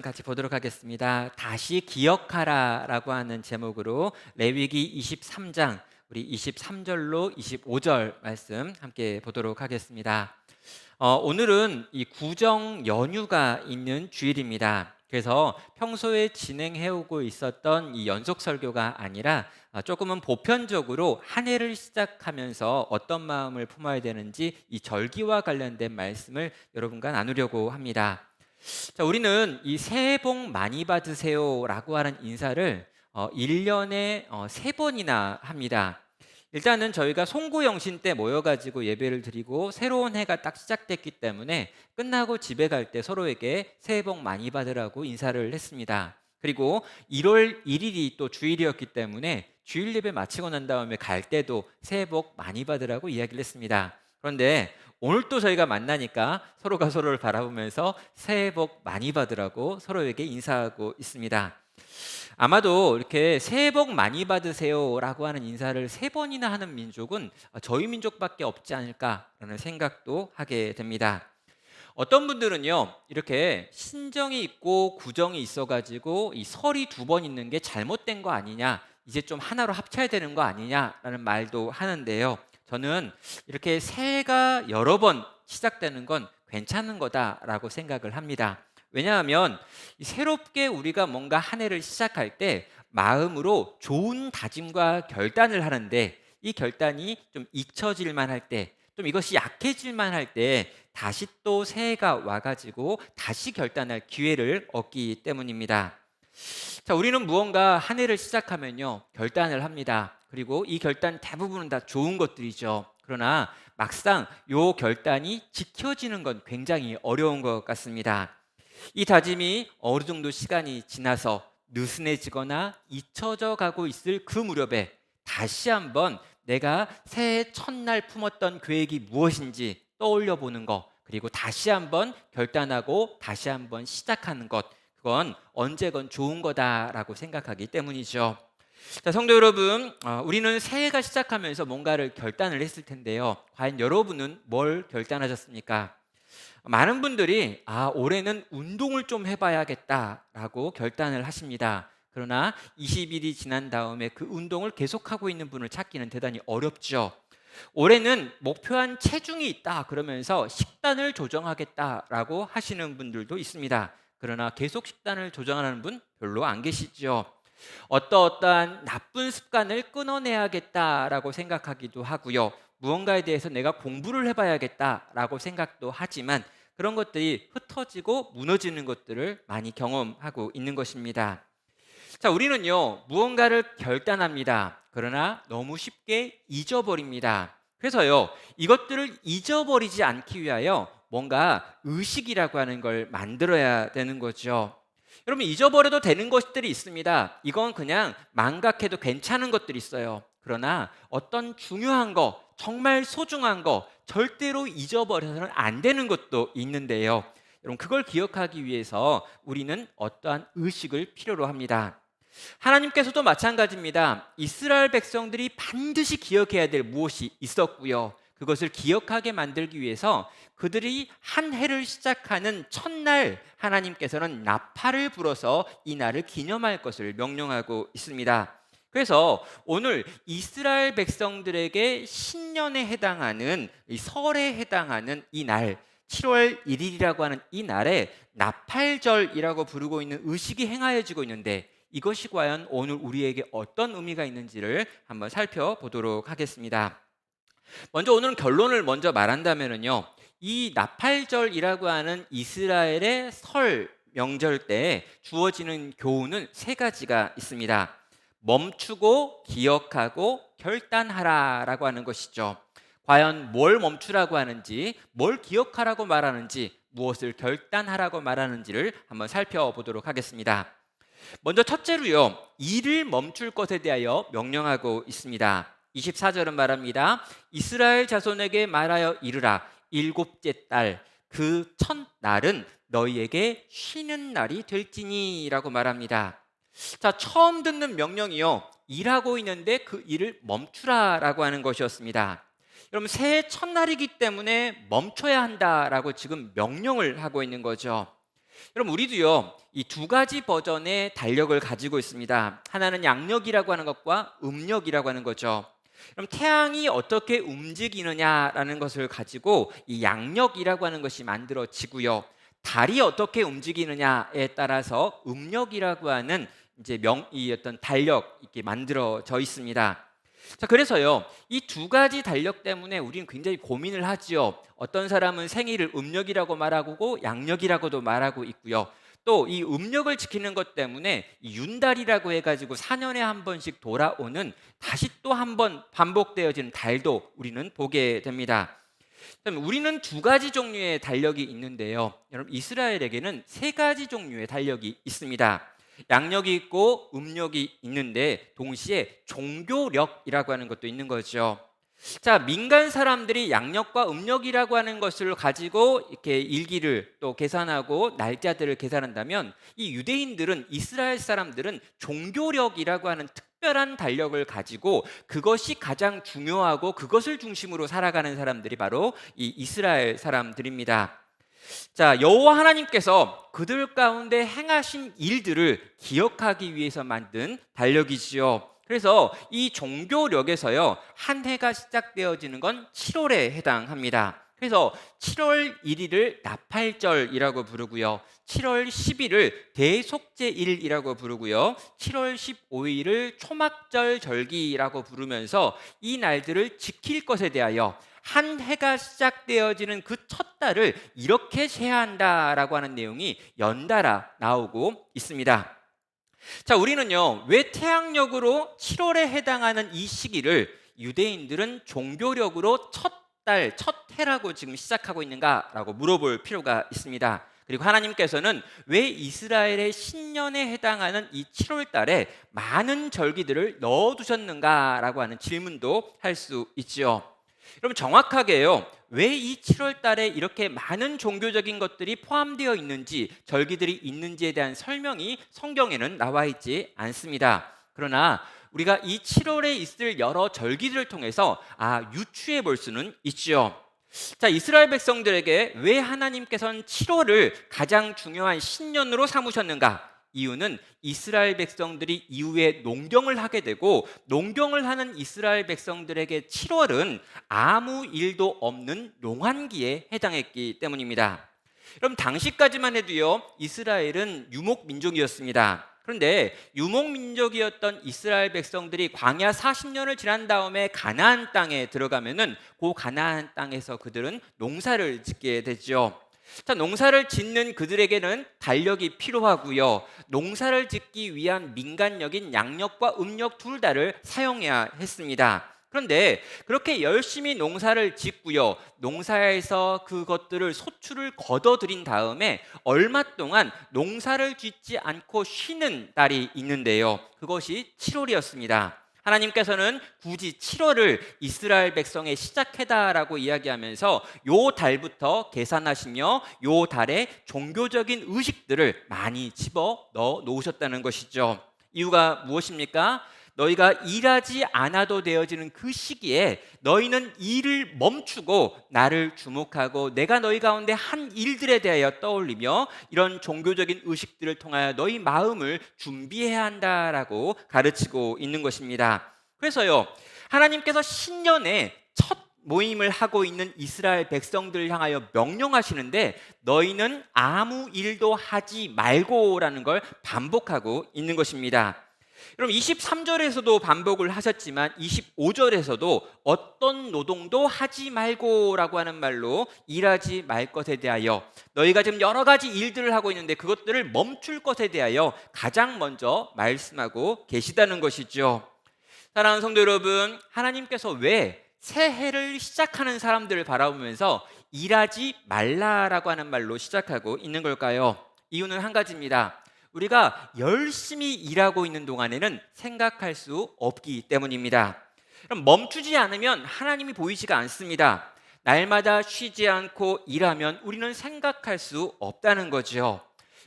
같이 보도록 하겠습니다. 다시 기억하라라고 하는 제목으로 레위기 23장 우리 23절로 25절 말씀 함께 보도록 하겠습니다. 오늘은 이 구정 연휴가 있는 주일입니다. 그래서 평소에 진행해 오고 있었던 이 연속 설교가 아니라 조금은 보편적으로 한 해를 시작하면서 어떤 마음을 품어야 되는지 이 절기와 관련된 말씀을 여러분과 나누려고 합니다. 자, 우리는 이 새해 복 많이 받으세요라고 하는 인사를 1년에 3번이나 합니다. 일단은 저희가 송구영신 때 모여가지고 예배를 드리고 새로운 해가 딱 시작됐기 때문에 끝나고 집에 갈 때 서로에게 새해 복 많이 받으라고 인사를 했습니다. 그리고 1월 1일이 또 주일이었기 때문에 주일 예배 마치고 난 다음에 갈 때도 새해 복 많이 받으라고 이야기를 했습니다. 그런데 오늘 또 저희가 만나니까 서로가 서로를 바라보면서 새해 복 많이 받으라고 서로에게 인사하고 있습니다. 아마도 이렇게 새해 복 많이 받으세요라고 하는 인사를 3번이나 하는 민족은 저희 민족밖에 없지 않을까라는 생각도 하게 됩니다. 어떤 분들은요, 이렇게 신정이 있고 구정이 있어가지고 이 설이 2번 있는 게 잘못된 거 아니냐, 이제 좀 하나로 합쳐야 되는 거 아니냐라는 말도 하는데요. 저는 이렇게 새해가 여러 번 시작되는 건 괜찮은 거다라고 생각을 합니다. 왜냐하면 새롭게 우리가 뭔가 한 해를 시작할 때 마음으로 좋은 다짐과 결단을 하는데 이 결단이 좀 잊혀질만 할 때, 좀 이것이 약해질만 할 때 다시 또 새해가 와가지고 다시 결단할 기회를 얻기 때문입니다. 자, 우리는 무언가 한 해를 시작하면요, 결단을 합니다. 그리고 이 결단 대부분은 다 좋은 것들이죠. 그러나 막상 요 결단이 지켜지는 건 굉장히 어려운 것 같습니다. 이 다짐이 어느 정도 시간이 지나서 느슨해지거나 잊혀져 가고 있을 그 무렵에 다시 한번 내가 새해 첫날 품었던 계획이 무엇인지 떠올려 보는 것, 그리고 다시 한번 결단하고 다시 한번 시작하는 것, 그건 언제건 좋은 거다라고 생각하기 때문이죠. 자, 성도 여러분, 우리는 새해가 시작하면서 뭔가를 결단을 했을 텐데요. 과연 여러분은 뭘 결단하셨습니까? 많은 분들이 올해는 운동을 좀 해봐야겠다라고 결단을 하십니다. 그러나 20일이 지난 다음에 그 운동을 계속하고 있는 분을 찾기는 대단히 어렵죠. 올해는 목표한 체중이 있다 그러면서 식단을 조정하겠다라고 하시는 분들도 있습니다. 그러나 계속 식단을 조정하는 분 별로 안 계시죠. 어떠한 나쁜 습관을 끊어내야겠다라고 생각하기도 하고요. 무언가에 대해서 내가 공부를 해봐야겠다라고 생각도 하지만 그런 것들이 흩어지고 무너지는 것들을 많이 경험하고 있는 것입니다. 자, 우리는요, 무언가를 결단합니다. 그러나 너무 쉽게 잊어버립니다. 그래서요, 이것들을 잊어버리지 않기 위하여 뭔가 의식이라고 하는 걸 만들어야 되는 거죠. 여러분, 잊어버려도 되는 것들이 있습니다. 이건 그냥 망각해도 괜찮은 것들이 있어요. 그러나 어떤 중요한 거, 정말 소중한 거, 절대로 잊어버려서는 안 되는 것도 있는데요. 여러분, 그걸 기억하기 위해서 우리는 어떠한 의식을 필요로 합니다. 하나님께서도 마찬가지입니다. 이스라엘 백성들이 반드시 기억해야 될 무엇이 있었고요. 그것을 기억하게 만들기 위해서 그들이 한 해를 시작하는 첫날 하나님께서는 나팔을 불어서 이 날을 기념할 것을 명령하고 있습니다. 그래서 오늘 이스라엘 백성들에게 신년에 해당하는 이 설에 해당하는 이 날, 7월 1일이라고 하는 이 날에 나팔절이라고 부르고 있는 의식이 행하여지고 있는데 이것이 과연 오늘 우리에게 어떤 의미가 있는지를 한번 살펴보도록 하겠습니다. 먼저 오늘 결론을 먼저 말한다면요, 이 나팔절이라고 하는 이스라엘의 설 명절 때 주어지는 교훈은 3가지가 있습니다. 멈추고 기억하고 결단하라라고 하는 것이죠. 과연 뭘 멈추라고 하는지, 뭘 기억하라고 말하는지, 무엇을 결단하라고 말하는지를 한번 살펴보도록 하겠습니다. 먼저 첫째로요, 일을 멈출 것에 대하여 명령하고 있습니다. 24절은 말합니다. 이스라엘 자손에게 말하여 이르라. 일곱째 달 그 첫날은 너희에게 쉬는 날이 될지니라고 말합니다. 자, 처음 듣는 명령이요, 일하고 있는데 그 일을 멈추라라고 하는 것이었습니다. 여러분, 새해 첫날이기 때문에 멈춰야 한다라고 지금 명령을 하고 있는 거죠. 여러분 우리도요 이 두 가지 버전의 달력을 가지고 있습니다. 하나는 양력이라고 하는 것과 음력이라고 하는 거죠. 그럼 태양이 어떻게 움직이느냐라는 것을 가지고 이 양력이라고 하는 것이 만들어지고요. 달이 어떻게 움직이느냐에 따라서 음력이라고 하는 이제 이 어떤 달력 이렇게 만들어져 있습니다. 자, 그래서요, 이 두 가지 달력 때문에 우리는 굉장히 고민을 하지요. 어떤 사람은 생일을 음력이라고 말하고 양력이라고도 말하고 있고요. 또 이 음력을 지키는 것 때문에 이 윤달이라고 해가지고 4년에 한 번씩 돌아오는 다시 또 한 번 반복되어지는 달도 우리는 보게 됩니다. 그럼 우리는 두 가지 종류의 달력이 있는데요. 여러분 이스라엘에게는 세 가지 종류의 달력이 있습니다. 양력이 있고 음력이 있는데 동시에 종교력이라고 하는 것도 있는 거죠. 자, 민간 사람들이 양력과 음력이라고 하는 것을 가지고 이렇게 일기를 또 계산하고 날짜들을 계산한다면 이 유대인들은 이스라엘 사람들은 종교력이라고 하는 특별한 달력을 가지고 그것이 가장 중요하고 그것을 중심으로 살아가는 사람들이 바로 이 이스라엘 사람들입니다. 자, 여호와 하나님께서 그들 가운데 행하신 일들을 기억하기 위해서 만든 달력이지요. 그래서 이 종교력에서요 한 해가 시작되어지는 건 7월에 해당합니다. 그래서 7월 1일을 나팔절이라고 부르고요, 7월 10일을 대속죄일이라고 부르고요, 7월 15일을 초막절 절기라고 부르면서 이 날들을 지킬 것에 대하여 한 해가 시작되어지는 그 첫 달을 이렇게 세한다라고 하는 내용이 연달아 나오고 있습니다. 자, 우리는요 왜 태양력으로 7월에 해당하는 이 시기를 유대인들은 종교력으로 첫 달, 첫 해라고 지금 시작하고 있는가라고 물어볼 필요가 있습니다. 그리고 하나님께서는 왜 이스라엘의 신년에 해당하는 이 7월 달에 많은 절기들을 넣어두셨는가라고 하는 질문도 할 수 있지요. 여러분 정확하게요 왜 이 7월 달에 이렇게 많은 종교적인 것들이 포함되어 있는지, 절기들이 있는지에 대한 설명이 성경에는 나와 있지 않습니다. 그러나 우리가 이 7월에 있을 여러 절기들을 통해서 유추해 볼 수는 있지요. 자, 이스라엘 백성들에게 왜 하나님께서는 7월을 가장 중요한 신년으로 삼으셨는가? 이유는 이스라엘 백성들이 이후에 농경을 하게 되고, 농경을 하는 이스라엘 백성들에게 7월은 아무 일도 없는 농한기에 해당했기 때문입니다. 그럼 당시까지만 해도요 이스라엘은 유목 민족이었습니다. 그런데 유목 민족이었던 이스라엘 백성들이 광야 40년을 지난 다음에 가나안 땅에 들어가면은 그 가나안 땅에서 그들은 농사를 짓게 되죠. 자, 농사를 짓는 그들에게는 달력이 필요하고요, 농사를 짓기 위한 민간력인 양력과 음력 둘 다를 사용해야 했습니다. 그런데 그렇게 열심히 농사를 짓고요, 농사에서 그것들을 소출을 거둬들인 다음에 얼마 동안 농사를 짓지 않고 쉬는 달이 있는데요, 그것이 7월이었습니다. 하나님께서는 굳이 7월을 이스라엘 백성의 시작해다라고 이야기하면서 요 달부터 계산하시며 요 달에 종교적인 의식들을 많이 집어 넣어 놓으셨다는 것이죠. 이유가 무엇입니까? 너희가 일하지 않아도 되어지는 그 시기에 너희는 일을 멈추고 나를 주목하고 내가 너희 가운데 한 일들에 대하여 떠올리며 이런 종교적인 의식들을 통하여 너희 마음을 준비해야 한다라고 가르치고 있는 것입니다. 그래서요 하나님께서 신년에 첫 모임을 하고 있는 이스라엘 백성들을 향하여 명령하시는데 너희는 아무 일도 하지 말고라는 걸 반복하고 있는 것입니다. 여러분 23절에서도 반복을 하셨지만 25절에서도 어떤 노동도 하지 말고라고 하는 말로 일하지 말 것에 대하여, 너희가 지금 여러 가지 일들을 하고 있는데 그것들을 멈출 것에 대하여 가장 먼저 말씀하고 계시다는 것이죠. 사랑하는 성도 여러분, 하나님께서 왜 새해를 시작하는 사람들을 바라보면서 일하지 말라라고 하는 말로 시작하고 있는 걸까요? 이유는 한 가지입니다. 우리가 열심히 일하고 있는 동안에는 생각할 수 없기 때문입니다. 그럼 멈추지 않으면 하나님이 보이지가 않습니다. 날마다 쉬지 않고 일하면 우리는 생각할 수 없다는 거죠.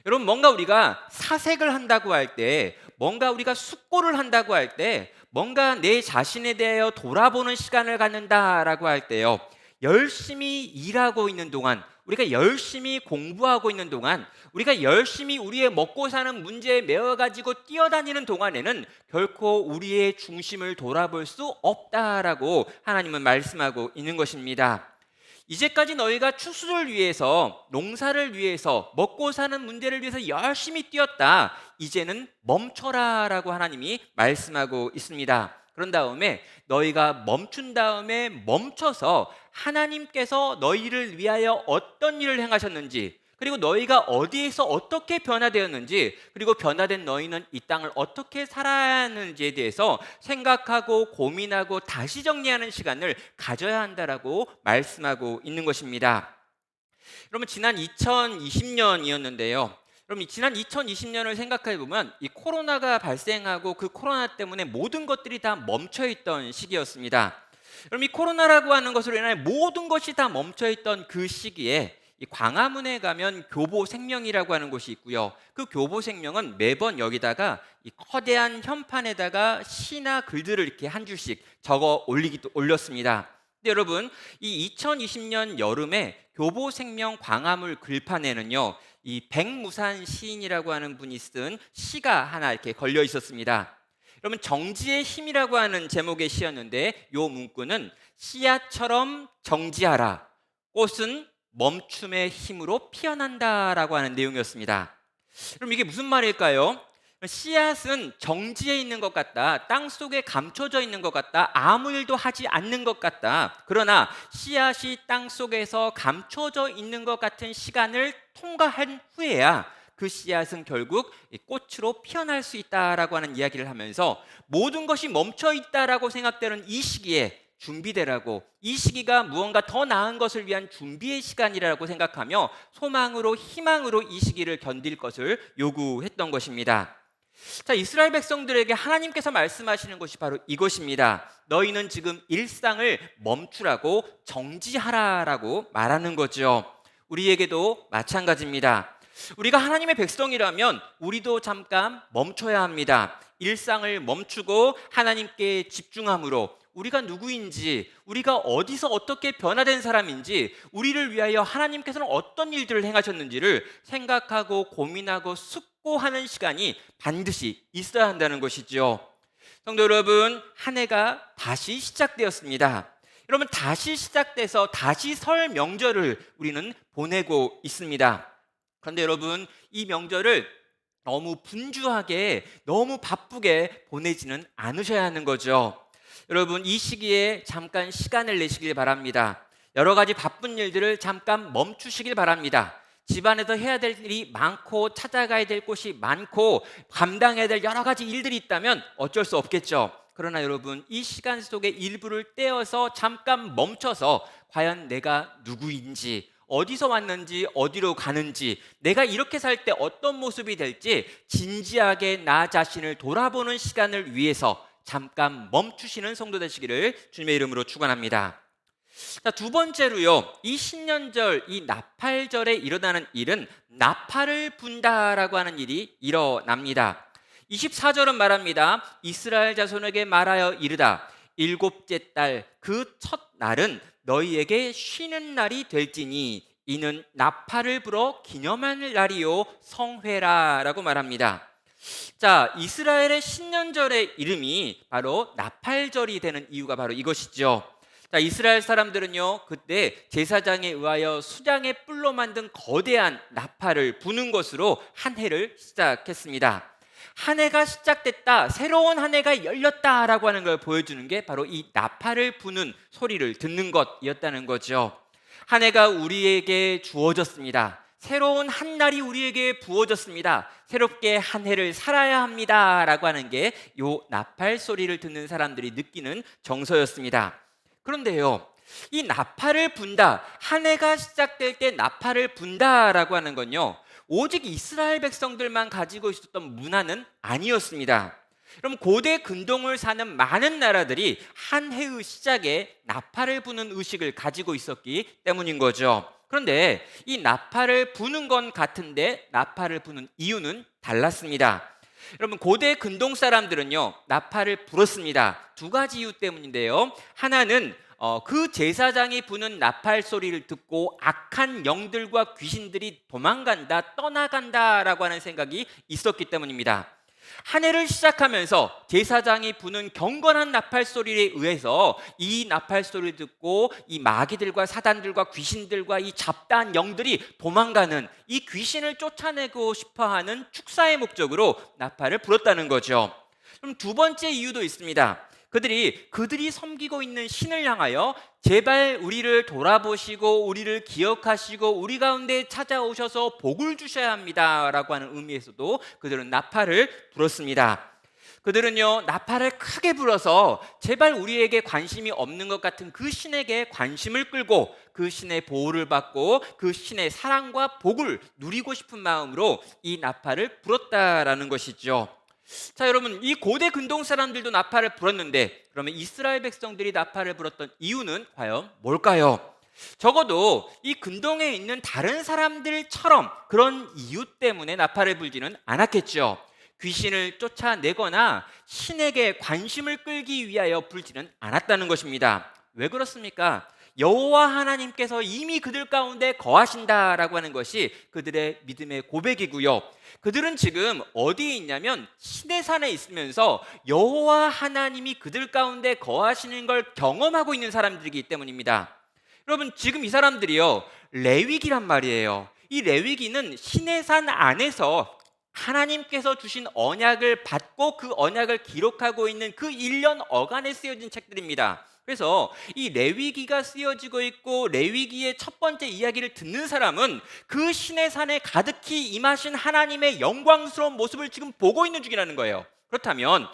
여러분 뭔가 우리가 사색을 한다고 할 때, 뭔가 우리가 숙고를 한다고 할 때, 뭔가 내 자신에 대하여 돌아보는 시간을 갖는다라고 할 때요 열심히 일하고 있는 동안 우리가 열심히 공부하고 있는 동안, 우리가 열심히 우리의 먹고 사는 문제에 매여가지고 뛰어다니는 동안에는 결코 우리의 중심을 돌아볼 수 없다라고 하나님은 말씀하고 있는 것입니다. 이제까지 너희가 추수를 위해서, 농사를 위해서, 먹고 사는 문제를 위해서 열심히 뛰었다. 이제는 멈춰라 라고 하나님이 말씀하고 있습니다. 그런 다음에 너희가 멈춘 다음에 멈춰서 하나님께서 너희를 위하여 어떤 일을 행하셨는지, 그리고 너희가 어디에서 어떻게 변화되었는지, 그리고 변화된 너희는 이 땅을 어떻게 살아야 하는지에 대해서 생각하고 고민하고 다시 정리하는 시간을 가져야 한다라고 말씀하고 있는 것입니다. 여러분, 지난 2020년이었는데요. 그럼 지난 2020년을 생각해 보면 이 코로나가 발생하고 그 코로나 때문에 모든 것들이 다 멈춰 있던 시기였습니다. 그럼 이 코로나라고 하는 것으로 인해 모든 것이 다 멈춰 있던 그 시기에 이 광화문에 가면 교보생명이라고 하는 곳이 있고요. 그 교보생명은 매번 여기다가 이 커다란 현판에다가 시나 글들을 이렇게 한 줄씩 적어 올렸습니다. 근데 여러분, 이 2020년 여름에 교보생명 광화문 글판에는요, 이 백무산 시인이라고 하는 분이 쓴 시가 하나 이렇게 걸려 있었습니다. 여러분, 정지의 힘이라고 하는 제목의 시였는데, 이 문구는 씨앗처럼 정지하라, 꽃은 멈춤의 힘으로 피어난다라고 하는 내용이었습니다. 그럼 이게 무슨 말일까요? 씨앗은 정지해 있는 것 같다, 땅 속에 감춰져 있는 것 같다, 아무 일도 하지 않는 것 같다. 그러나 씨앗이 땅 속에서 감춰져 있는 것 같은 시간을 통과한 후에야 그 씨앗은 결국 꽃으로 피어날 수 있다라고 하는 이야기를 하면서, 모든 것이 멈춰 있다라고 생각되는 이 시기에 준비되라고, 이 시기가 무언가 더 나은 것을 위한 준비의 시간이라고 생각하며 소망으로, 희망으로 이 시기를 견딜 것을 요구했던 것입니다. 자, 이스라엘 백성들에게 하나님께서 말씀하시는 것이 바로 이것입니다. 너희는 지금 일상을 멈추라고, 정지하라라고 말하는 거죠. 우리에게도 마찬가지입니다. 우리가 하나님의 백성이라면 우리도 잠깐 멈춰야 합니다. 일상을 멈추고 하나님께 집중함으로 우리가 누구인지, 우리가 어디서 어떻게 변화된 사람인지, 우리를 위하여 하나님께서는 어떤 일들을 행하셨는지를 생각하고 고민하고 숙고하는 시간이 반드시 있어야 한다는 것이죠. 성도 여러분, 한 해가 다시 시작되었습니다. 여러분, 다시 시작돼서 다시 설 명절을 우리는 보내고 있습니다. 그런데 여러분, 이 명절을 너무 분주하게, 너무 바쁘게 보내지는 않으셔야 하는 거죠. 여러분, 이 시기에 잠깐 시간을 내시길 바랍니다. 여러 가지 바쁜 일들을 잠깐 멈추시길 바랍니다. 집안에서 해야 될 일이 많고, 찾아가야 될 곳이 많고, 감당해야 될 여러 가지 일들이 있다면 어쩔 수 없겠죠. 그러나 여러분, 이 시간 속에 일부를 떼어서 잠깐 멈춰서 과연 내가 누구인지, 어디서 왔는지, 어디로 가는지, 내가 이렇게 살 때 어떤 모습이 될지 진지하게 나 자신을 돌아보는 시간을 위해서 잠깐 멈추시는 성도 되시기를 주님의 이름으로 축원합니다. 자, 두 번째로요, 이 신년절, 이 나팔절에 일어나는 일은 나팔을 분다라고 하는 일이 일어납니다. 24절은 말합니다. 이스라엘 자손에게 말하여 이르다. 일곱째 달 그 첫날은 너희에게 쉬는 날이 될지니 이는 나팔을 불어 기념할 날이요 성회라라고 말합니다. 자, 이스라엘의 신년절의 이름이 바로 나팔절이 되는 이유가 바로 이것이죠. 자, 이스라엘 사람들은요, 그때 제사장에 의하여 수장의 뿔로 만든 거대한 나팔을 부는 것으로 한 해를 시작했습니다. 한 해가 시작됐다, 새로운 한 해가 열렸다라고 하는 걸 보여주는 게 바로 이 나팔을 부는 소리를 듣는 것이었다는 거죠. 한 해가 우리에게 주어졌습니다. 새로운 한 날이 우리에게 부어졌습니다. 새롭게 한 해를 살아야 합니다 라고 하는 게 요 나팔 소리를 듣는 사람들이 느끼는 정서였습니다. 그런데요, 이 나팔을 분다, 한 해가 시작될 때 나팔을 분다라고 하는 건요, 오직 이스라엘 백성들만 가지고 있었던 문화는 아니었습니다. 그럼 고대 근동을 사는 많은 나라들이 한 해의 시작에 나팔을 부는 의식을 가지고 있었기 때문인 거죠. 그런데 이 나팔을 부는 건 같은데 나팔을 부는 이유는 달랐습니다. 여러분, 고대 근동 사람들은요, 나팔을 불었습니다. 두 가지 이유 때문인데요. 하나는 그 제사장이 부는 나팔 소리를 듣고 악한 영들과 귀신들이 도망간다, 떠나간다라고 하는 생각이 있었기 때문입니다. 한 해를 시작하면서 제사장이 부는 경건한 나팔 소리에 의해서 이 나팔 소리를 듣고 이 마귀들과 사단들과 귀신들과 이 잡다한 영들이 도망가는, 이 귀신을 쫓아내고 싶어하는 축사의 목적으로 나팔을 불었다는 거죠. 그럼 두 번째 이유도 있습니다. 그들이 섬기고 있는 신을 향하여 제발 우리를 돌아보시고 우리를 기억하시고 우리 가운데 찾아오셔서 복을 주셔야 합니다라고 하는 의미에서도 그들은 나팔을 불었습니다. 그들은요, 나팔을 크게 불어서 제발 우리에게 관심이 없는 것 같은 그 신에게 관심을 끌고 그 신의 보호를 받고 그 신의 사랑과 복을 누리고 싶은 마음으로 이 나팔을 불었다라는 것이죠. 자, 여러분, 이 고대 근동 사람들도 나팔을 불었는데 그러면 이스라엘 백성들이 나팔을 불었던 이유는 과연 뭘까요? 적어도 이 근동에 있는 다른 사람들처럼 그런 이유 때문에 나팔을 불지는 않았겠죠. 귀신을 쫓아내거나 신에게 관심을 끌기 위하여 불지는 않았다는 것입니다. 왜 그렇습니까? 여호와 하나님께서 이미 그들 가운데 거하신다라고 하는 것이 그들의 믿음의 고백이고요. 그들은 지금 어디에 있냐면 시내 산에 있으면서 여호와 하나님이 그들 가운데 거하시는 걸 경험하고 있는 사람들이기 때문입니다. 여러분, 지금 이 사람들이요, 레위기란 말이에요. 이 레위기는 시내 산 안에서 하나님께서 주신 언약을 받고 그 언약을 기록하고 있는 그 1년 어간에 쓰여진 책들입니다. 그래서 이 레위기가 쓰여지고 있고 레위기의 첫 번째 이야기를 듣는 사람은 그 신의 산에 가득히 임하신 하나님의 영광스러운 모습을 지금 보고 있는 중이라는 거예요. 그렇다면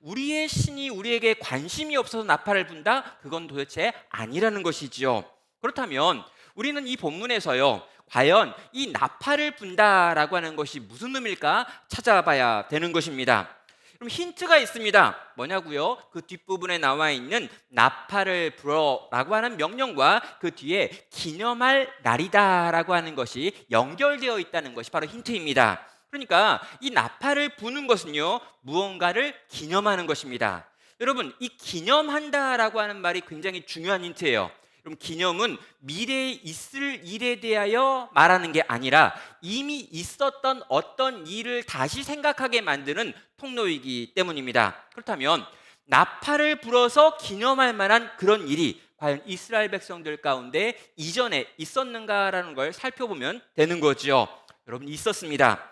우리의 신이 우리에게 관심이 없어서 나팔을 분다? 그건 도대체 아니라는 것이지요. 그렇다면 우리는 이 본문에서요, 과연 이 나팔을 분다라고 하는 것이 무슨 의미일까 찾아봐야 되는 것입니다. 그럼 힌트가 있습니다. 뭐냐고요? 그 뒷부분에 나와 있는 나팔을 불어라고 하는 명령과 그 뒤에 기념할 날이다라고 하는 것이 연결되어 있다는 것이 바로 힌트입니다. 그러니까 이 나팔을 부는 것은요, 무언가를 기념하는 것입니다. 여러분, 이 기념한다라고 하는 말이 굉장히 중요한 힌트예요. 그럼 기념은 미래에 있을 일에 대하여 말하는 게 아니라 이미 있었던 어떤 일을 다시 생각하게 만드는 통로이기 때문입니다. 그렇다면 나팔을 불어서 기념할 만한 그런 일이 과연 이스라엘 백성들 가운데 이전에 있었는가라는 걸 살펴보면 되는 거죠. 여러분, 있었습니다.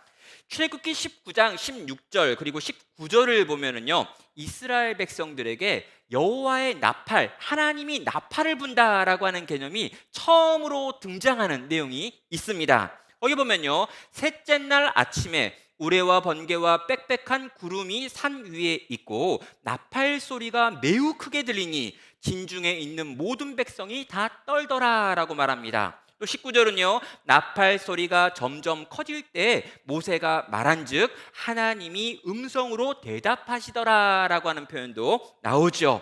출애굽기 19장 16절 그리고 19절을 보면은요, 이스라엘 백성들에게 여호와의 나팔, 하나님이 나팔을 분다라고 하는 개념이 처음으로 등장하는 내용이 있습니다. 거기 보면요, 셋째 날 아침에 우레와 번개와 빽빽한 구름이 산 위에 있고 나팔 소리가 매우 크게 들리니 진중에 있는 모든 백성이 다 떨더라라고 말합니다. 또 19절은요, 나팔 소리가 점점 커질 때 모세가 말한즉 하나님이 음성으로 대답하시더라라고 하는 표현도 나오죠.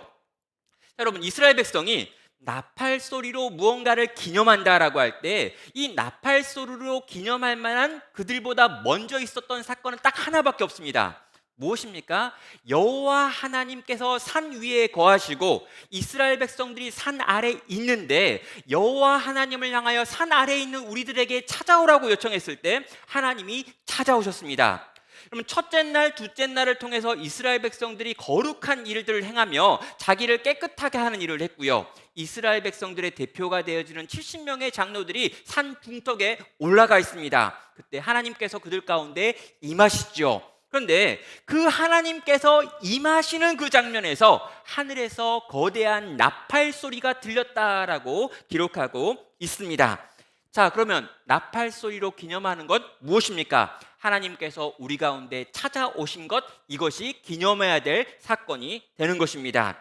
자, 여러분, 이스라엘 백성이 나팔 소리로 무언가를 기념한다라고 할 때 이 나팔 소리로 기념할 만한 그들보다 먼저 있었던 사건은 딱 하나밖에 없습니다. 무엇입니까? 여호와 하나님께서 산 위에 거하시고 이스라엘 백성들이 산 아래 있는데 여호와 하나님을 향하여 산 아래에 있는 우리들에게 찾아오라고 요청했을 때 하나님이 찾아오셨습니다. 그러면 첫째 날, 둘째 날을 통해서 이스라엘 백성들이 거룩한 일들을 행하며 자기를 깨끗하게 하는 일을 했고요. 이스라엘 백성들의 대표가 되어지는 70명의 장로들이 산 중턱에 올라가 있습니다. 그때 하나님께서 그들 가운데 임하시죠. 그런데 그 하나님께서 임하시는 그 장면에서 하늘에서 거대한 나팔 소리가 들렸다라고 기록하고 있습니다. 자, 그러면 나팔 소리로 기념하는 것 무엇입니까? 하나님께서 우리 가운데 찾아오신 것, 이것이 기념해야 될 사건이 되는 것입니다.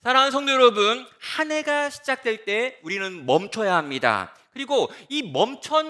사랑하는 성도 여러분, 한 해가 시작될 때 우리는 멈춰야 합니다. 그리고 이 멈춰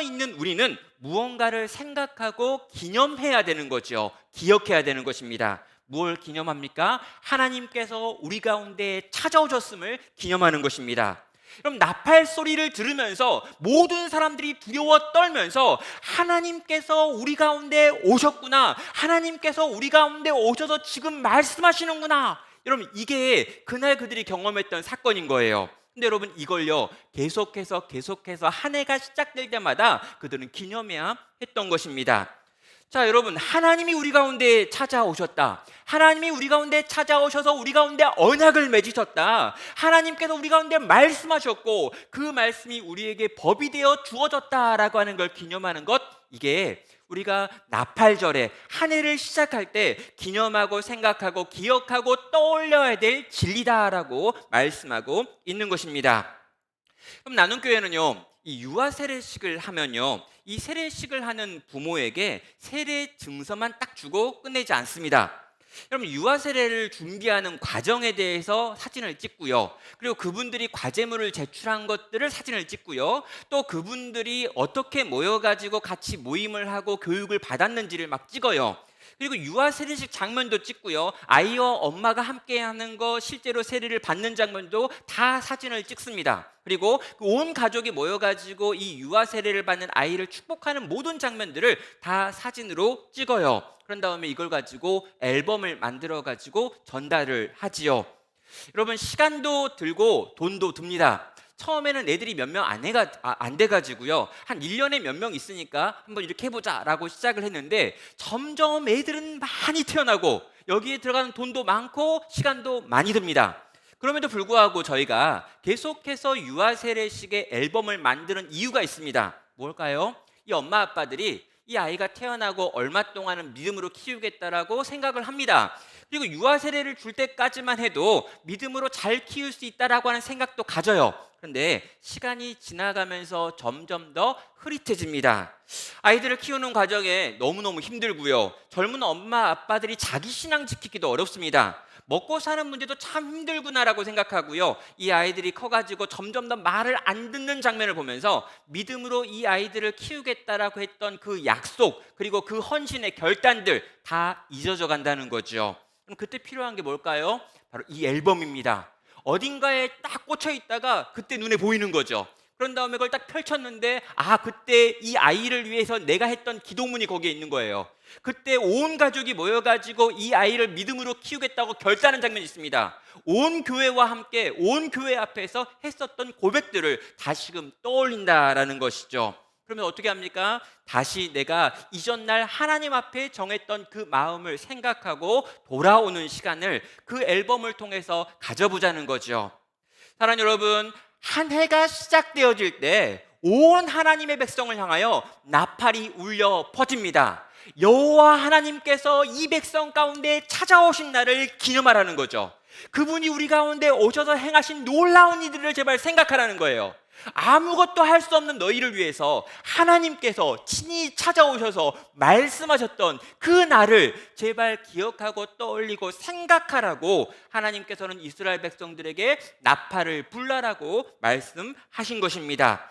있는 우리는 무언가를 생각하고 기념해야 되는 거죠. 기억해야 되는 것입니다. 무엇을 기념합니까? 하나님께서 우리 가운데 찾아오셨음을 기념하는 것입니다. 그럼 나팔 소리를 들으면서 모든 사람들이 두려워 떨면서 하나님께서 우리 가운데 오셨구나, 하나님께서 우리 가운데 오셔서 지금 말씀하시는구나, 여러분, 이게 그날 그들이 경험했던 사건인 거예요. 근데 여러분, 이걸요 계속해서 한 해가 시작될 때마다 그들은 기념해야 했던 것입니다. 자, 여러분, 하나님이 우리 가운데 찾아오셨다. 하나님이 우리 가운데 찾아오셔서 우리 가운데 언약을 맺으셨다. 하나님께서 우리 가운데 말씀하셨고 그 말씀이 우리에게 법이 되어 주어졌다라고 하는 걸 기념하는 것, 이게 우리가 나팔절에 한 해를 시작할 때 기념하고 생각하고 기억하고 떠올려야 될 진리다라고 말씀하고 있는 것입니다. 그럼 나눔교회는요, 이 유아 세례식을 하면요, 이 세례식을 하는 부모에게 세례 증서만 딱 주고 끝내지 않습니다. 여러분, 유아 세례를 준비하는 과정에 대해서 사진을 찍고요, 그리고 그분들이 과제물을 제출한 것들을 사진을 찍고요, 또 그분들이 어떻게 모여가지고 같이 모임을 하고 교육을 받았는지를 막 찍어요. 그리고 유아 세례식 장면도 찍고요, 아이와 엄마가 함께하는 거, 실제로 세례를 받는 장면도 다 사진을 찍습니다. 그리고 온 가족이 모여가지고 이 유아 세례를 받는 아이를 축복하는 모든 장면들을 다 사진으로 찍어요. 그런 다음에 이걸 가지고 앨범을 만들어 가지고 전달을 하지요. 여러분, 시간도 들고 돈도 듭니다. 처음에는 애들이 몇 명 안 돼가지고요, 한 1년에 몇 명 있으니까 한번 이렇게 해보자라고 시작을 했는데 점점 애들은 많이 태어나고 여기에 들어가는 돈도 많고 시간도 많이 듭니다. 그럼에도 불구하고 저희가 계속해서 유아 세례식의 앨범을 만드는 이유가 있습니다. 뭘까요? 이 엄마 아빠들이 이 아이가 태어나고 얼마 동안은 믿음으로 키우겠다라고 생각을 합니다. 그리고 유아 세례를 줄 때까지만 해도 믿음으로 잘 키울 수 있다라고 하는 생각도 가져요. 그런데 시간이 지나가면서 점점 더 흐릿해집니다. 아이들을 키우는 과정에 너무너무 힘들고요, 젊은 엄마 아빠들이 자기 신앙 지키기도 어렵습니다. 먹고 사는 문제도 참 힘들구나라고 생각하고요, 이 아이들이 커가지고 점점 더 말을 안 듣는 장면을 보면서 믿음으로 이 아이들을 키우겠다라고 했던 그 약속, 그리고 그 헌신의 결단들 다 잊어져 간다는 거죠. 그럼 그때 필요한 게 뭘까요? 바로 이 앨범입니다. 어딘가에 딱 꽂혀 있다가 그때 눈에 보이는 거죠. 그런 다음에 그걸 딱 펼쳤는데, 아, 그때 이 아이를 위해서 내가 했던 기도문이 거기에 있는 거예요. 그때 온 가족이 모여가지고 이 아이를 믿음으로 키우겠다고 결단한 장면이 있습니다. 온 교회와 함께 온 교회 앞에서 했었던 고백들을 다시금 떠올린다라는 것이죠. 그러면 어떻게 합니까? 다시 내가 이전날 하나님 앞에 정했던 그 마음을 생각하고 돌아오는 시간을 그 앨범을 통해서 가져보자는 거죠. 사랑하는 여러분, 한 해가 시작되어질 때 온 하나님의 백성을 향하여 나팔이 울려 퍼집니다. 여호와 하나님께서 이 백성 가운데 찾아오신 날을 기념하라는 거죠. 그분이 우리 가운데 오셔서 행하신 놀라운 일들을 제발 생각하라는 거예요. 아무것도 할 수 없는 너희를 위해서 하나님께서 친히 찾아오셔서 말씀하셨던 그 날을 제발 기억하고 떠올리고 생각하라고 하나님께서는 이스라엘 백성들에게 나팔을 불라라고 말씀하신 것입니다.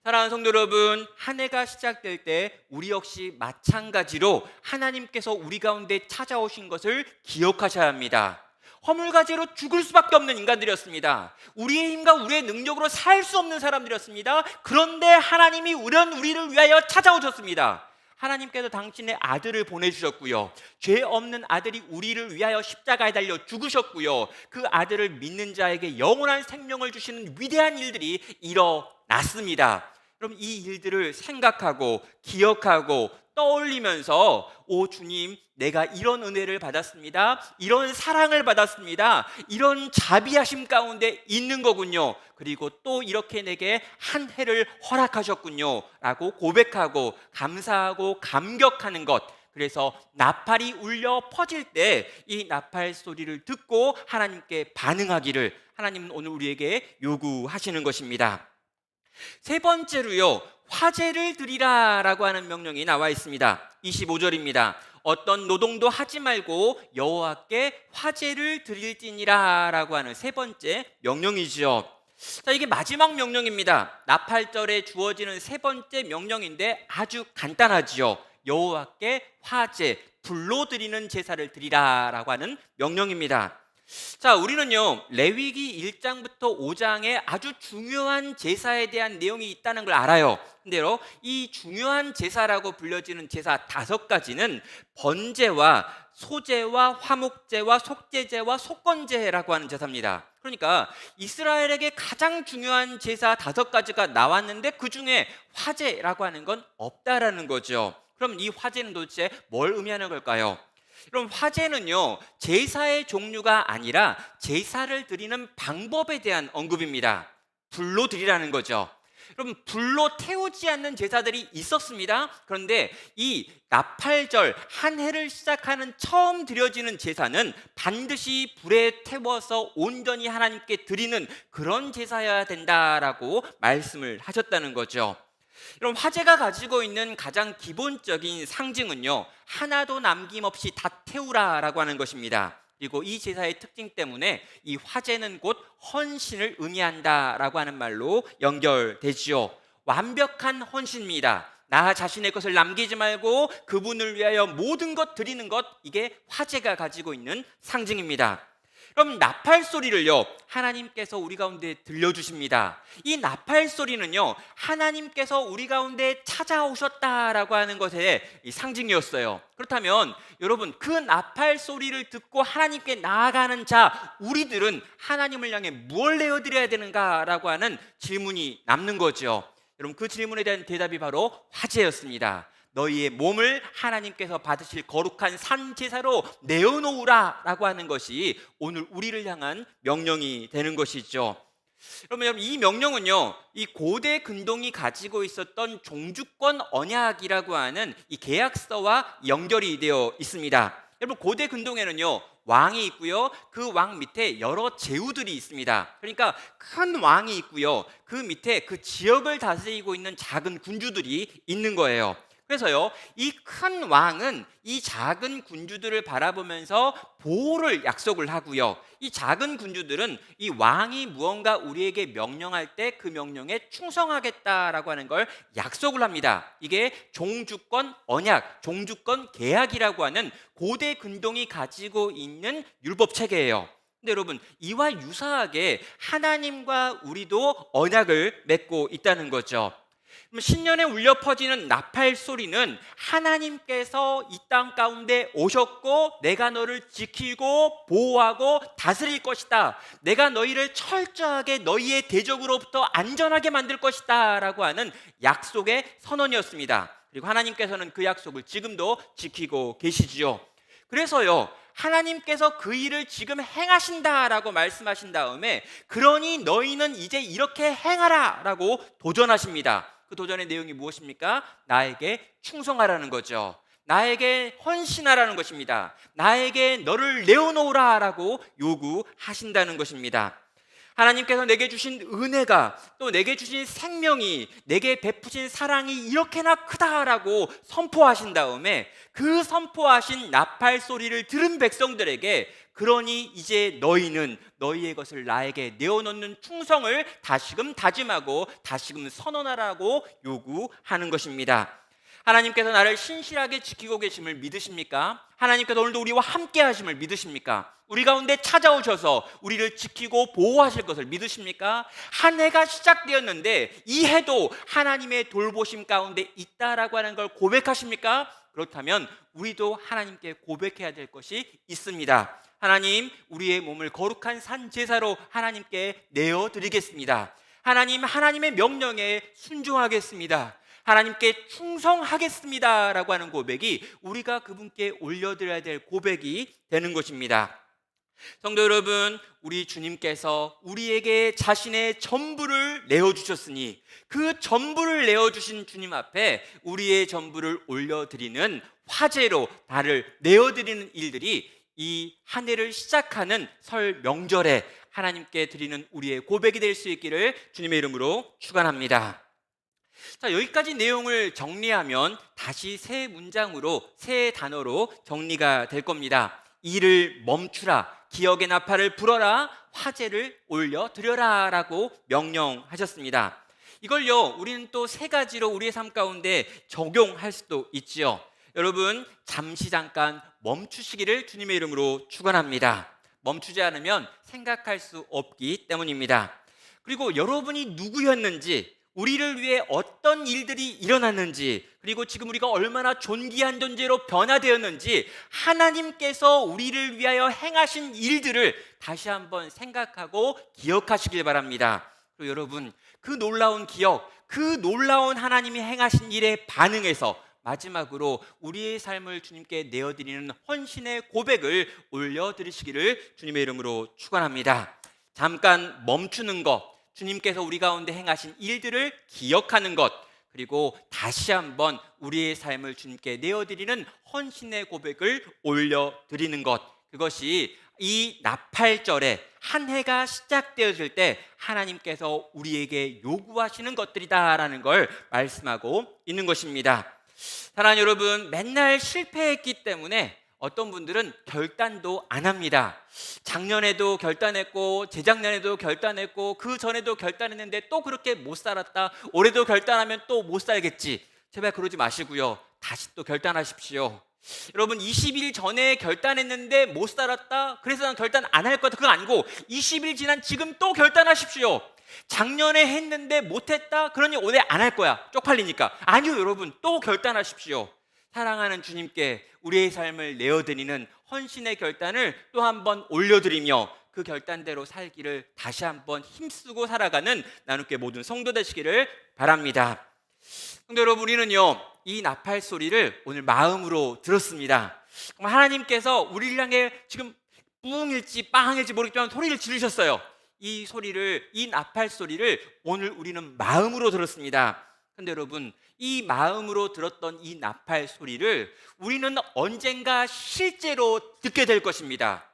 사랑하는 성도 여러분, 한 해가 시작될 때 우리 역시 마찬가지로 하나님께서 우리 가운데 찾아오신 것을 기억하셔야 합니다. 허물가지로 죽을 수밖에 없는 인간들이었습니다. 우리의 힘과 우리의 능력으로 살 수 없는 사람들이었습니다. 그런데 하나님이 우리를 위하여 찾아오셨습니다. 하나님께서 당신의 아들을 보내주셨고요, 죄 없는 아들이 우리를 위하여 십자가에 달려 죽으셨고요, 그 아들을 믿는 자에게 영원한 생명을 주시는 위대한 일들이 일어났습니다. 그럼 이 일들을 생각하고 기억하고 떠올리면서, 오 주님, 내가 이런 은혜를 받았습니다, 이런 사랑을 받았습니다, 이런 자비하심 가운데 있는 거군요, 그리고 또 이렇게 내게 한 해를 허락하셨군요 라고 고백하고 감사하고 감격하는 것. 그래서 나팔이 울려 퍼질 때 이 나팔 소리를 듣고 하나님께 반응하기를 하나님은 오늘 우리에게 요구하시는 것입니다. 세 번째로요, 화제를 드리라 라고 하는 명령이 나와 있습니다. 25절입니다. 어떤 노동도 하지 말고 여호와께 화제를 드릴지니라 라고 하는 세 번째 명령이죠. 자, 이게 마지막 명령입니다. 나팔절에 주어지는 세 번째 명령인데 아주 간단하지요. 여호와께 화제, 불로 드리는 제사를 드리라 라고 하는 명령입니다. 자, 우리는요, 레위기 1장부터 5장에 아주 중요한 제사에 대한 내용이 있다는 걸 알아요. 근데요, 이 중요한 제사라고 불려지는 제사 5가지는 번제와 소제와 화목제와 속죄제와 속건제라고 하는 제사입니다. 그러니까 이스라엘에게 가장 중요한 제사 5가지가 나왔는데 그 중에 화제라고 하는 건 없다라는 거죠. 그럼 이 화제는 도대체 뭘 의미하는 걸까요? 그럼 화제는요, 제사의 종류가 아니라 제사를 드리는 방법에 대한 언급입니다. 불로 드리라는 거죠. 그럼 불로 태우지 않는 제사들이 있었습니다. 그런데 이 나팔절 한 해를 시작하는 처음 드려지는 제사는 반드시 불에 태워서 온전히 하나님께 드리는 그런 제사여야 된다라고 말씀을 하셨다는 거죠. 여러분, 화제가 가지고 있는 가장 기본적인 상징은요, 하나도 남김없이 다 태우라라고 하는 것입니다. 그리고 이 제사의 특징 때문에 이 화제는 곧 헌신을 의미한다라고 하는 말로 연결되지요. 완벽한 헌신입니다. 나 자신의 것을 남기지 말고 그분을 위하여 모든 것 드리는 것, 이게 화제가 가지고 있는 상징입니다. 그럼 나팔 소리를요, 하나님께서 우리 가운데 들려주십니다. 이 나팔 소리는요, 하나님께서 우리 가운데 찾아오셨다라고 하는 것의 상징이었어요. 그렇다면 여러분, 그 나팔 소리를 듣고 하나님께 나아가는 자, 우리들은 하나님을 향해 무엇을 내어드려야 되는가라고 하는 질문이 남는 거죠. 여러분, 그 질문에 대한 대답이 바로 화제였습니다. 너희의 몸을 하나님께서 받으실 거룩한 산 제사로 내어놓으라 라고 하는 것이 오늘 우리를 향한 명령이 되는 것이죠. 그러면 이 명령은요, 이 고대 근동이 가지고 있었던 종주권 언약이라고 하는 이 계약서와 연결이 되어 있습니다. 여러분, 고대 근동에는요, 왕이 있고요, 그 왕 밑에 여러 제후들이 있습니다. 그러니까 큰 왕이 있고요, 그 밑에 그 지역을 다스리고 있는 작은 군주들이 있는 거예요. 그래서요, 이 큰 왕은 이 작은 군주들을 바라보면서 보호를 약속을 하고요, 이 작은 군주들은 이 왕이 무언가 우리에게 명령할 때 그 명령에 충성하겠다라고 하는 걸 약속을 합니다. 이게 종주권 언약, 종주권 계약이라고 하는 고대 근동이 가지고 있는 율법 체계예요. 근데 여러분, 이와 유사하게 하나님과 우리도 언약을 맺고 있다는 거죠. 신년에 울려 퍼지는 나팔 소리는 하나님께서 이 땅 가운데 오셨고 내가 너를 지키고 보호하고 다스릴 것이다, 내가 너희를 철저하게 너희의 대적으로부터 안전하게 만들 것이다 라고 하는 약속의 선언이었습니다. 그리고 하나님께서는 그 약속을 지금도 지키고 계시지요. 그래서요, 하나님께서 그 일을 지금 행하신다라고 말씀하신 다음에 그러니 너희는 이제 이렇게 행하라 라고 도전하십니다. 그 도전의 내용이 무엇입니까? 나에게 충성하라는 거죠. 나에게 헌신하라는 것입니다. 나에게 너를 내어놓으라 라고 요구하신다는 것입니다. 하나님께서 내게 주신 은혜가, 또 내게 주신 생명이, 내게 베푸신 사랑이 이렇게나 크다라고 선포하신 다음에 그 선포하신 나팔 소리를 들은 백성들에게 그러니 이제 너희는 너희의 것을 나에게 내어놓는 충성을 다시금 다짐하고 다시금 선언하라고 요구하는 것입니다. 하나님께서 나를 신실하게 지키고 계심을 믿으십니까? 하나님께서 오늘도 우리와 함께 하심을 믿으십니까? 우리 가운데 찾아오셔서 우리를 지키고 보호하실 것을 믿으십니까? 한 해가 시작되었는데 이 해도 하나님의 돌보심 가운데 있다라고 하는 걸 고백하십니까? 그렇다면 우리도 하나님께 고백해야 될 것이 있습니다. 하나님, 우리의 몸을 거룩한 산 제사로 하나님께 내어드리겠습니다. 하나님, 하나님의 명령에 순종하겠습니다. 하나님께 충성하겠습니다 라고 하는 고백이 우리가 그분께 올려드려야 될 고백이 되는 것입니다. 성도 여러분, 우리 주님께서 우리에게 자신의 전부를 내어주셨으니 그 전부를 내어주신 주님 앞에 우리의 전부를 올려드리는 화제로 나를 내어드리는 일들이 이 한 해를 시작하는 설 명절에 하나님께 드리는 우리의 고백이 될 수 있기를 주님의 이름으로 축원합니다. 자, 여기까지 내용을 정리하면 다시 새 문장으로, 새 단어로 정리가 될 겁니다. 이를 멈추라, 기억의 나팔을 불어라, 화제를 올려드려라 라고 명령하셨습니다. 이걸요, 우리는 또 세 가지로 우리의 삶 가운데 적용할 수도 있지요. 여러분, 잠시 잠깐 멈추시기를 주님의 이름으로 축원합니다. 멈추지 않으면 생각할 수 없기 때문입니다. 그리고 여러분이 누구였는지, 우리를 위해 어떤 일들이 일어났는지, 그리고 지금 우리가 얼마나 존귀한 존재로 변화되었는지 하나님께서 우리를 위하여 행하신 일들을 다시 한번 생각하고 기억하시길 바랍니다. 그리고 여러분, 그 놀라운 기억, 그 놀라운 하나님이 행하신 일에 반응해서 마지막으로 우리의 삶을 주님께 내어드리는 헌신의 고백을 올려드리시기를 주님의 이름으로 축원합니다. 잠깐 멈추는 것, 주님께서 우리 가운데 행하신 일들을 기억하는 것, 그리고 다시 한번 우리의 삶을 주님께 내어드리는 헌신의 고백을 올려드리는 것, 그것이 이 나팔절에 한 해가 시작되어질 때 하나님께서 우리에게 요구하시는 것들이다라는 걸 말씀하고 있는 것입니다. 사랑하는 여러분, 맨날 실패했기 때문에 어떤 분들은 결단도 안 합니다. 작년에도 결단했고 재작년에도 결단했고 그 전에도 결단했는데 또 그렇게 못 살았다. 올해도 결단하면 또 못 살겠지. 제발 그러지 마시고요. 다시 또 결단하십시오. 여러분, 20일 전에 결단했는데 못 살았다. 그래서 난 결단 안 할 거다. 그건 아니고 20일 지난 지금 또 결단하십시오. 작년에 했는데 못했다. 그러니 올해 안 할 거야. 쪽팔리니까. 아니요, 여러분, 또 결단하십시오. 사랑하는 주님께 우리의 삶을 내어드리는 헌신의 결단을 또 한 번 올려드리며 그 결단대로 살기를 다시 한번 힘쓰고 살아가는 나누게 모든 성도 되시기를 바랍니다. 근데 여러분, 우리는요, 이 나팔 소리를 오늘 마음으로 들었습니다. 하나님께서 우리를 향해 지금 뿡일지 빵일지 모르겠지만 소리를 지르셨어요. 이 소리를, 이 나팔 소리를 오늘 우리는 마음으로 들었습니다. 근데 여러분, 이 마음으로 들었던 이 나팔 소리를 우리는 언젠가 실제로 듣게 될 것입니다.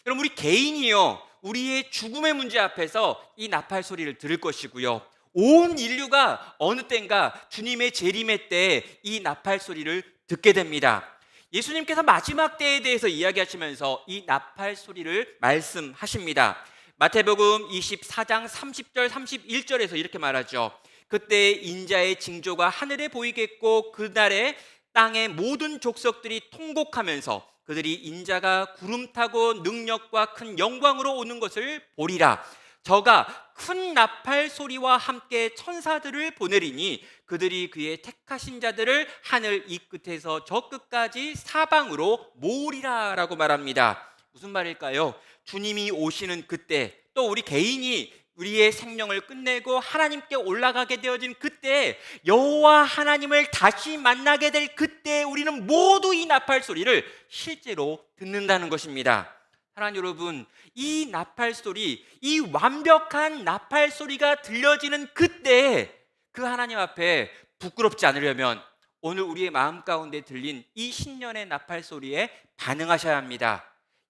여러분, 우리 개인이요, 우리의 죽음의 문제 앞에서 이 나팔 소리를 들을 것이고요, 온 인류가 어느 때인가 주님의 재림의 때 이 나팔 소리를 듣게 됩니다. 예수님께서 마지막 때에 대해서 이야기하시면서 이 나팔 소리를 말씀하십니다. 마태복음 24장 30절 31절에서 이렇게 말하죠. 그때 인자의 징조가 하늘에 보이겠고 그날에 땅의 모든 족속들이 통곡하면서 그들이 인자가 구름 타고 능력과 큰 영광으로 오는 것을 보리라. 저가 큰 나팔 소리와 함께 천사들을 보내리니 그들이 그의 택하신 자들을 하늘 이 끝에서 저 끝까지 사방으로 모으리라 라고 말합니다. 무슨 말일까요? 주님이 오시는 그때, 또 우리 개인이 우리의 생명을 끝내고 하나님께 올라가게 되어진 그때, 여호와 하나님을 다시 만나게 될 그때 우리는 모두 이 나팔 소리를 실제로 듣는다는 것입니다. 사랑하는 여러분, 이 나팔 소리, 이 완벽한 나팔 소리가 들려지는 그때 그 하나님 앞에 부끄럽지 않으려면 오늘 우리의 마음 가운데 들린 이 신년의 나팔 소리에 반응하셔야 합니다.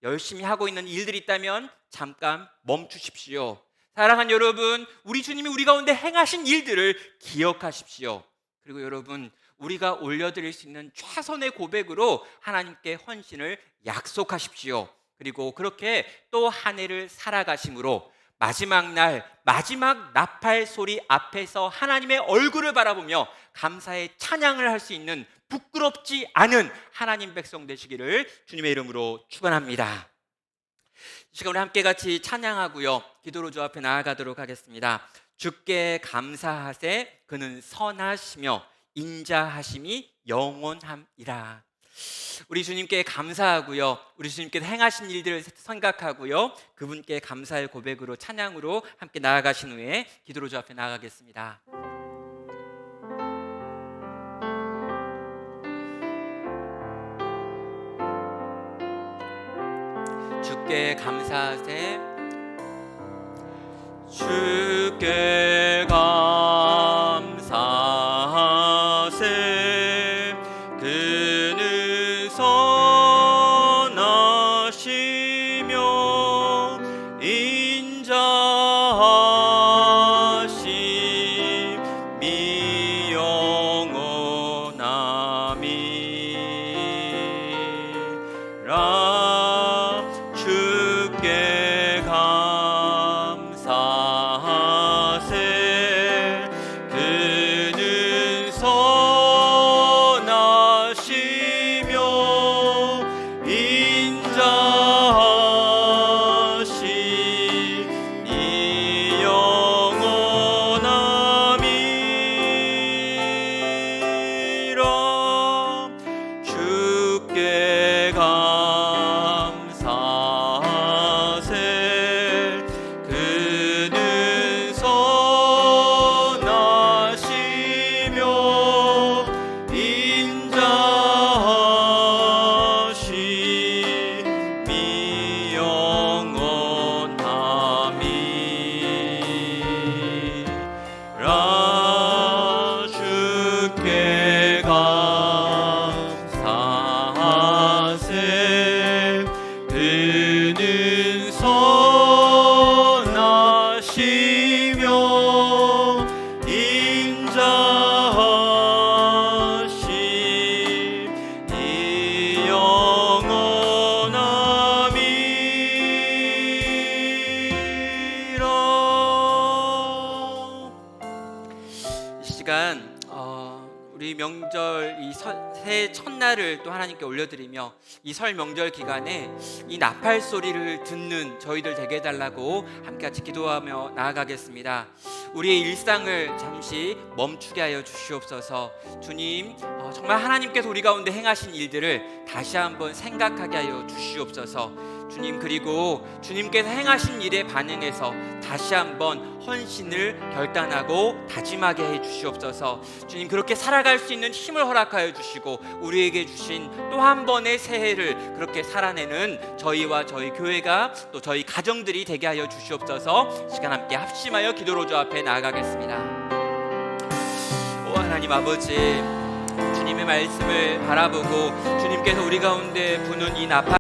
열심히 하고 있는 일들이 있다면 잠깐 멈추십시오. 사랑하는 여러분, 우리 주님이 우리 가운데 행하신 일들을 기억하십시오. 그리고 여러분, 우리가 올려드릴 수 있는 최선의 고백으로 하나님께 헌신을 약속하십시오. 그리고 그렇게 또 한 해를 살아가심으로 마지막 날, 마지막 나팔 소리 앞에서 하나님의 얼굴을 바라보며 감사의 찬양을 할 수 있는 부끄럽지 않은 하나님 백성 되시기를 주님의 이름으로 축원합니다. 이 시간 우리 함께 같이 찬양하고요, 기도로 주 앞에 나아가도록 하겠습니다. 주께 감사하세, 그는 선하시며 인자하심이 영원함이라. 우리 주님께 감사하고요, 우리 주님께 행하신 일들을 생각하고요, 그분께 감사의 고백으로 찬양으로 함께 나아가신 후에 기도로 주 앞에 나아가겠습니다. 주께 감사하세, 주께 감사하세, 그는 선하시며 인자하심이 영원함이라. 주께 감사하세, 감사를 또 하나님께 올려드리며 이 설 명절 기간에 이 나팔 소리를 듣는 저희들 되게 해달라고 함께같이 기도하며 나아가겠습니다. 우리의 일상을 잠시 멈추게 하여 주시옵소서. 주님, 정말 하나님께서 우리 가운데 행하신 일들을 다시 한번 생각하게 하여 주시옵소서. 주님, 그리고 주님께서 행하신 일에 반응해서 다시 한번 헌신을 결단하고 다짐하게 해 주시옵소서. 주님, 그렇게 살아갈 수 있는 힘을 허락하여 주시고 우리에게 주신 또 한 번의 새해를 그렇게 살아내는 저희와 저희 교회가 또 저희 가정들이 되게 하여 주시옵소서. 시간 함께 합심하여 기도로 주 앞에 나아가겠습니다. 오 하나님 아버지, 주님의 말씀을 바라보고 주님께서 우리 가운데 부는 이 나팔